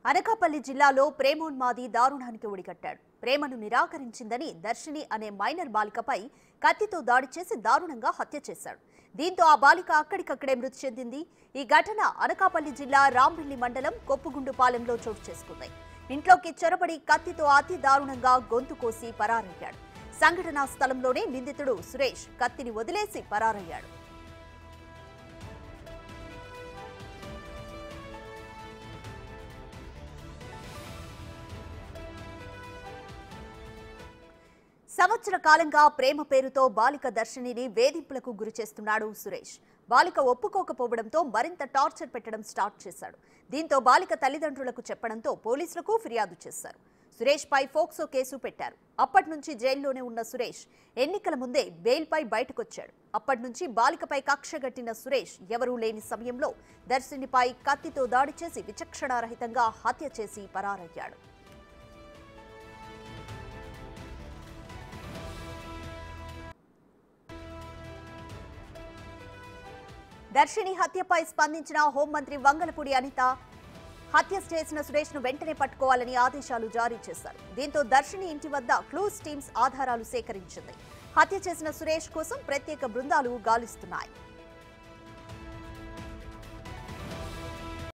అనకాపల్లి జిల్లాలో ప్రేమోన్మాది దారుణానికి ఒడిగట్టాడు. ప్రేమను నిరాకరించిందని దర్శిని అనే మైనర్ బాలికపై కత్తితో దాడి చేసి దారుణంగా హత్య చేశాడు. దీంతో ఆ బాలిక అక్కడికక్కడే మృతి చెందింది. ఈ ఘటన అనకాపల్లి జిల్లా రాంబిల్లి మండలం కొప్పుగుండుపాలెంలో చోటు చేసుకుంది. ఇంట్లోకి చొరబడి కత్తితో అతి దారుణంగా గొంతు కోసి పరారయ్యాడు. సంఘటనా స్థలంలోనే నిందితుడు సురేష్ కత్తిని వదిలేసి పరారయ్యాడు. సంవత్సర కాలంగా ప్రేమ పేరుతో బాలిక దర్శినిని వేధింపులకు గురి చేస్తున్నాడు సురేష్. బాలిక ఒప్పుకోకపోవడంతో మరింత టార్చర్ పెట్టడం స్టార్ట్ చేశాడు. దీంతో బాలిక తల్లిదండ్రులకు చెప్పడంతో పోలీసులకు ఫిర్యాదు చేశారు. సురేష్ పై ఫోక్సో కేసు పెట్టారు. అప్పటి నుంచి జైల్లోనే ఉన్న సురేష్ ఎన్నికల ముందే బెయిల్పై బయటకొచ్చాడు. అప్పటి నుంచి బాలికపై కక్షగట్టిన సురేష్ ఎవరూ లేని సమయంలో దర్శినిపై కత్తితో దాడి చేసి విచక్షణారహితంగా హత్య చేసి పరారయ్యాడు. దర్శిని హత్యపై స్పందించిన హోంమంత్రి వంగలపూడి అనిత హత్య చేసిన సురేష్ ను వెంటనే పట్టుకోవాలని ఆదేశాలు జారీ చేశారు. దీంతో దర్శిని ఇంటి వద్ద క్లూస్ టీమ్స్ ఆధారాలు సేకరించింది. హత్య చేసిన సురేష్ కోసం ప్రత్యేక బృందాలు గాలిస్తున్నాయి.